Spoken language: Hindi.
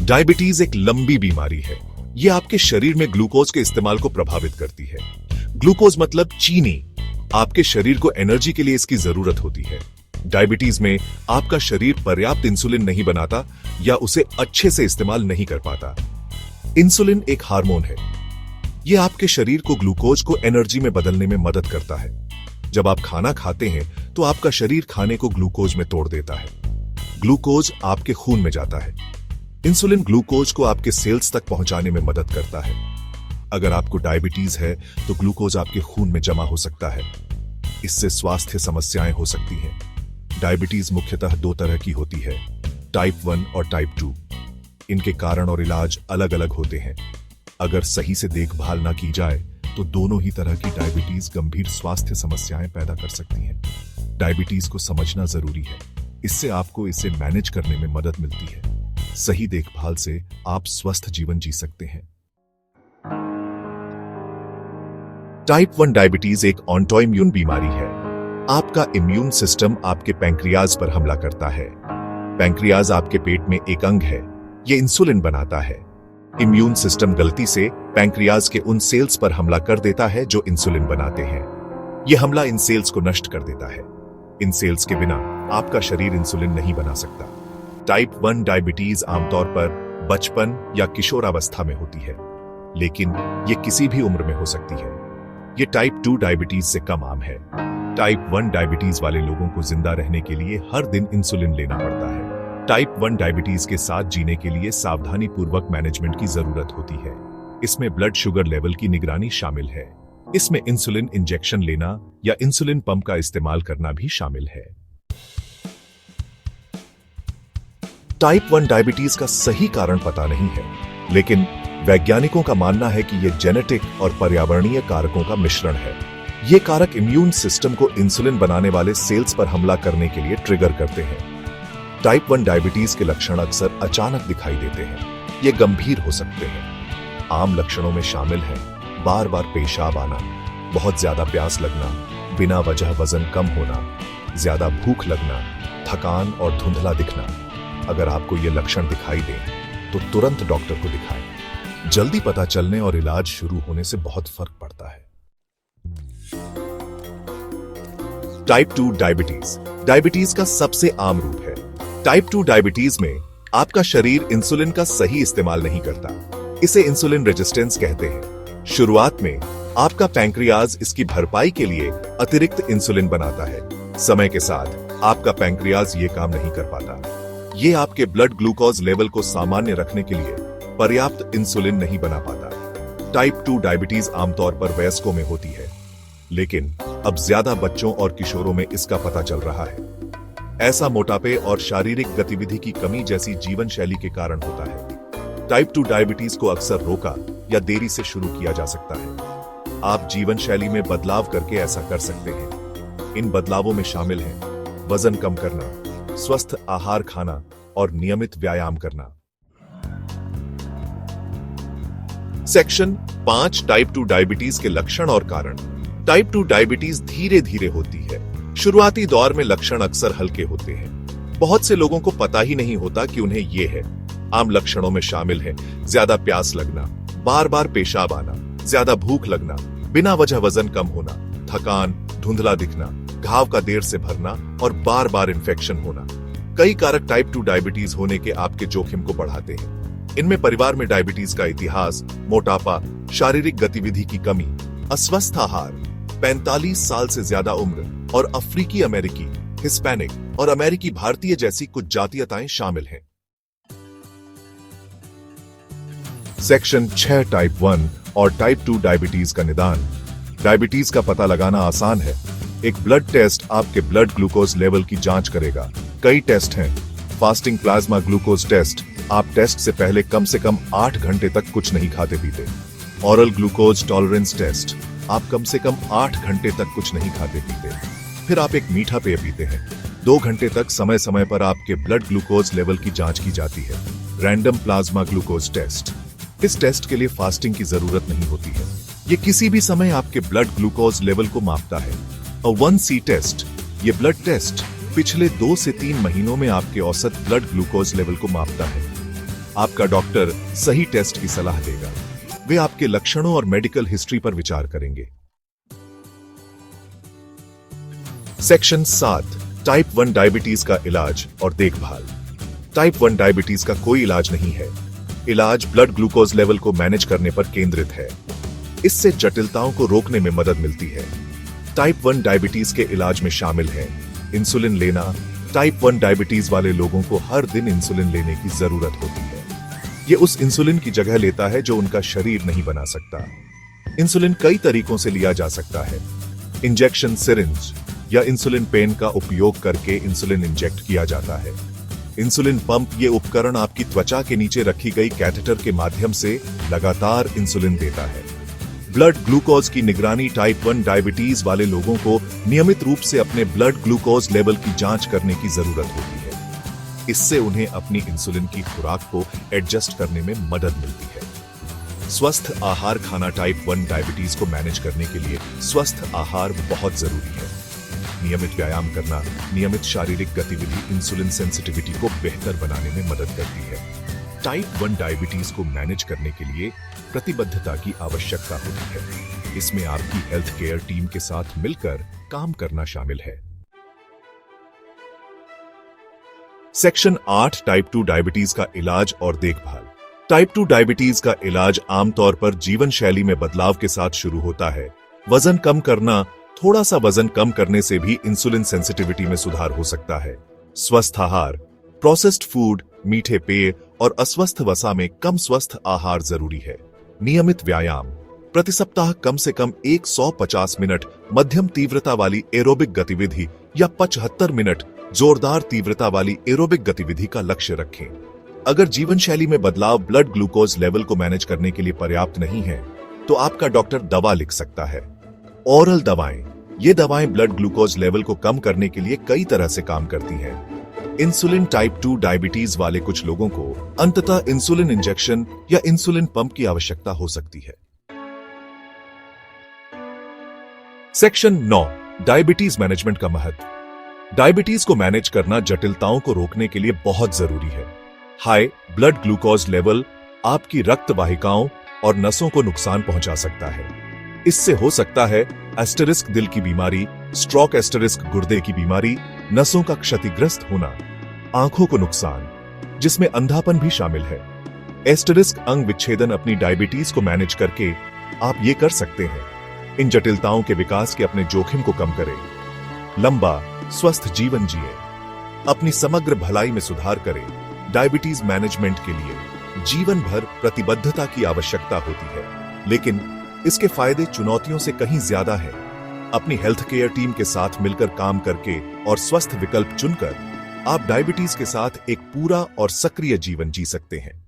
डायबिटीज एक लंबी बीमारी है। यह आपके शरीर में ग्लूकोज के इस्तेमाल को प्रभावित करती है। ग्लूकोज मतलब चीनी। आपके शरीर को एनर्जी के लिए इसकी जरूरत होती है। डायबिटीज में आपका शरीर पर्याप्त इंसुलिन नहीं बनाता या उसे अच्छे से इस्तेमाल नहीं कर पाता। इंसुलिन एक हार्मोन है। यह आपके शरीर को ग्लूकोज को एनर्जी में बदलने में मदद करता है। जब आप खाना खाते हैं तो आपका शरीर खाने को ग्लूकोज में तोड़ देता है। ग्लूकोज आपके खून में जाता है। इंसुलिन ग्लूकोज को आपके सेल्स तक पहुंचाने में मदद करता है। अगर आपको डायबिटीज है तो ग्लूकोज आपके खून में जमा हो सकता है। इससे स्वास्थ्य समस्याएं हो सकती हैं। डायबिटीज मुख्यतः दो तरह की होती है, टाइप 1 और टाइप 2। इनके कारण और इलाज अलग अलग होते हैं। अगर सही से देखभाल ना की जाए तो दोनों ही तरह की डायबिटीज गंभीर स्वास्थ्य समस्याएं पैदा कर सकती हैं। डायबिटीज को समझना जरूरी है। इससे आपको इसे मैनेज करने में मदद मिलती है। सही देखभाल से आप स्वस्थ जीवन जी सकते हैं। टाइप 1 डायबिटीज एक ऑटोइम्यून बीमारी है। आपका इम्यून सिस्टम आपके पैंक्रियाज पर हमला करता है। पैंक्रियाज आपके पेट में एक अंग है। यह इंसुलिन बनाता है। इम्यून सिस्टम गलती से पैंक्रियाज के उन सेल्स पर हमला कर देता है जो इंसुलिन बनाते हैं। यह हमला इन सेल्स को नष्ट कर देता है। इन सेल्स के बिना आपका शरीर इंसुलिन नहीं बना सकता। टाइप 1 डायबिटीज आमतौर पर बचपन या किशोरावस्था में होती है, लेकिन यह किसी भी उम्र में हो सकती है। यह टाइप 2 डायबिटीज से कम आम है। टाइप 1 डायबिटीज वाले लोगों को जिंदा रहने के लिए हर दिन इंसुलिन लेना पड़ता है। टाइप 1 डायबिटीज के साथ जीने के लिए सावधानी पूर्वक मैनेजमेंट की जरूरत होती है। इसमें ब्लड शुगर लेवल की निगरानी शामिल है। इसमें इंसुलिन इंजेक्शन लेना या इंसुलिन पंप का इस्तेमाल करना भी शामिल है। टाइप 1 डायबिटीज का सही कारण पता नहीं है, लेकिन वैज्ञानिकों का मानना है कि यह जेनेटिक और पर्यावरणीय कारकों का मिश्रण है। ये कारक इम्यून सिस्टम को इंसुलिन बनाने वाले सेल्स पर हमला करने के लिए ट्रिगर करते हैं। टाइप 1 डायबिटीज के लक्षण अक्सर अचानक दिखाई देते हैं। ये गंभीर हो सकते हैं। आम लक्षणों में शामिल हैं बार बार पेशाब आना, बहुत ज्यादा प्यास लगना, बिना वजह वजन कम होना, ज्यादा भूख लगना, थकान और धुंधला दिखना। अगर आपको ये लक्षण दिखाई दें तो तुरंत डॉक्टर को दिखाएं। जल्दी पता चलने और इलाज शुरू होने से बहुत फर्क पड़ता है। टाइप 2 डायबिटीज डायबिटीज का सबसे आम रूप है। टाइप 2 डायबिटीज में आपका शरीर इंसुलिन का सही इस्तेमाल नहीं करता। इसे इंसुलिन रेजिस्टेंस कहते हैं। शुरुआत में आपका पैंक्रियाज इसकी भरपाई के लिए अतिरिक्त इंसुलिन बनाता है। समय के साथ आपका पैंक्रियाज ये काम नहीं कर पाता। ये आपके ब्लड ग्लूकोज लेवल को सामान्य रखने के लिए पर्याप्त इंसुलिन नहीं बना पाता। टाइप 2 डायबिटीज आमतौर पर वयस्कों में होती है, लेकिन अब ज्यादा बच्चों और किशोरों में इसका पता चल रहा है। ऐसा मोटापे और शारीरिक गतिविधि की कमी जैसी जीवन शैली के कारण होता है। टाइप 2 डायबिटीज को अक्सर रोका या देरी से शुरू किया जा सकता है। आप जीवन शैली में बदलाव करके ऐसा कर सकते हैं। इन बदलावों में शामिल हैं वजन कम करना, स्वस्थ आहार खाना और नियमित व्यायाम करना। सेक्शन 5 टाइप 2 डायबिटीज के लक्षण और कारण। टाइप 2 डायबिटीज धीरे धीरे होती है। शुरुआती दौर में लक्षण अक्सर हल्के होते हैं। बहुत से लोगों को पता ही नहीं होता कि उन्हें ये है। आम लक्षणों में शामिल है ज्यादा प्यास लगना, बार बार पेशाब आना, ज्यादा भूख लगना, बिना वजह वजन कम होना, थकान, धुंधला दिखना, घाव का देर से भरना और बार बार इन्फेक्शन होना। कई कारक टाइप 2 डायबिटीज होने के आपके जोखिम को बढ़ाते हैं। इनमें परिवार में डायबिटीज का इतिहास, मोटापा, शारीरिक गतिविधि की कमी, अस्वस्थ आहार, 45 साल से ज्यादा उम्र और अफ्रीकी अमेरिकी, हिस्पैनिक और अमेरिकी भारतीय जैसी कुछ जातीयताएं शामिल हैं। सेक्शन 6 टाइप 1 और टाइप 2 डायबिटीज का निदान। डायबिटीज का पता लगाना आसान है। एक ब्लड टेस्ट आपके ब्लड ग्लूकोज लेवल की जांच करेगा। कई टेस्ट हैं। फास्टिंग प्लाज्मा ग्लूकोज टेस्ट, आप टेस्ट से पहले कम से कम 8 घंटे तक कुछ नहीं खाते पीते। ऑरल ग्लूकोज टॉलरेंस टेस्ट, आप कम से कम 8 घंटे तक कुछ नहीं खाते पीते। फिर आप एक मीठा पेय पीते हैं। 2 घंटे तक समय समय पर आपके ब्लड ग्लूकोज लेवल की जांच की जाती है। रैंडम प्लाज्मा ग्लूकोज टेस्ट, इस टेस्ट के लिए फास्टिंग की जरूरत नहीं होती है। ये किसी भी समय आपके ब्लड ग्लूकोज लेवल को मापता है। 1C टेस्ट, ये ब्लड टेस्ट पिछले 2 से 3 महीनों में आपके औसत ब्लड ग्लूकोज लेवल को मापता है। आपका डॉक्टर सही टेस्ट की सलाह देगा। वे आपके लक्षणों और मेडिकल हिस्ट्री पर विचार करेंगे। सेक्शन 7 टाइप 1 डायबिटीज का इलाज और देखभाल। टाइप 1 डायबिटीज का कोई इलाज नहीं है। इलाज ब्लड ग्लूकोज लेवल को मैनेज करने पर केंद्रित है। इससे जटिलताओं को रोकने में मदद मिलती है। टाइप 1 डायबिटीज के इलाज में शामिल है इंसुलिन लेना। टाइप 1 डायबिटीज वाले लोगों को हर दिन इंसुलिन लेने की जरूरत होती है। ये उस इंसुलिन की जगह लेता है जो उनका शरीर नहीं बना सकता। इंसुलिन कई तरीकों से लिया जा सकता है। इंजेक्शन सिरिंज या इंसुलिन पेन का उपयोग करके इंसुलिन इंजेक्ट किया जाता है। इंसुलिन पंप ये उपकरण आपकी त्वचा के नीचे रखी गई कैथेटर के माध्यम से लगातार इंसुलिन देता है। ब्लड ग्लूकोज की निगरानी। टाइप 1 डायबिटीज वाले लोगों को नियमित रूप से अपने ब्लड ग्लूकोज लेवल की जांच करने की जरूरत होती है। इससे उन्हें अपनी इंसुलिन की खुराक को एडजस्ट करने में मदद मिलती है। स्वस्थ आहार खाना। टाइप 1 डायबिटीज को मैनेज करने के लिए स्वस्थ आहार बहुत जरूरी है। नियमित व्यायाम करना, नियमित शारीरिक गतिविधि इंसुलिन सेंसिटिविटी को बेहतर बनाने में मदद करती है। टाइप 1 डायबिटीज को मैनेज करने के लिए प्रतिबद्धता की आवश्यकता होती है। इसमें आपकी हेल्थ केयर टीम के साथ मिलकर काम करना शामिल है। सेक्शन 8 टाइप 2 डायबिटीज का इलाज और देखभाल। टाइप 2 डायबिटीज का इलाज आमतौर पर जीवन शैली में बदलाव के साथ शुरू होता है। वजन कम करना। थोड़ा सा वजन कम करने से भी इंसुलिन सेंसिटिविटी में सुधार हो सकता है। स्वस्थ आहार। प्रोसेस्ड फूड, मीठे पेय और अस्वस्थ वसा में कम स्वस्थ आहार जरूरी है। नियमित व्यायाम। प्रति सप्ताह कम से कम 150 मिनट मध्यम तीव्रता वाली एरोबिक गतिविधि या 75 मिनट जोरदार तीव्रता वाली एरोबिक गतिविधि का लक्ष्य रखें। अगर जीवन शैली में बदलाव ब्लड ग्लूकोज लेवल को मैनेज करने के लिए पर्याप्त नहीं है, तो आपका डॉक्टर दवा लिख सकता है। ओरल दवाएं। ये दवाएं ब्लड ग्लूकोज लेवल को कम करने के लिए कई तरह से काम करती हैं। इंसुलिन। टाइप 2 डायबिटीज वाले कुछ लोगों को अंततः इंसुलिन इंजेक्शन या इंसुलिन पंप की आवश्यकता हो सकती है। सेक्शन 9 डायबिटीज मैनेजमेंट का महत्व। डायबिटीज को मैनेज करना जटिलताओं को रोकने के लिए बहुत जरूरी है। हाई ब्लड ग्लूकोज लेवल आपकी रक्त वाहिकाओं और नसों को नुकसान पहुंचा सकता है। इससे हो सकता है एस्टेरिस्क दिल की बीमारी, स्ट्रोक, एस्टेरिस्क गुर्दे की बीमारी, नसों का क्षतिग्रस्त होना, आंखों को नुकसान, जिसमें अंधापन भी शामिल है। एस्टेरिस्क अंग विच्छेदन। अपनी डायबिटीज को मैनेज करके आप ये कर सकते हैं। इन जटिलताओं के विकास के अपने जोखिम को कम करें। लंबा स्वस्थ जीवन जिए। अपनी समग्र भलाई में सुधार करें। डायबिटीज मैनेजमेंट के लिए जीवन भर प्रतिबद्धता की आवश्यकता होती है, लेकिन इसके फायदे चुनौतियों से कहीं ज्यादा है। अपनी हेल्थ केयर टीम के साथ मिलकर काम करके और स्वस्थ विकल्प चुनकर आप डायबिटीज के साथ एक पूरा और सक्रिय जीवन जी सकते हैं।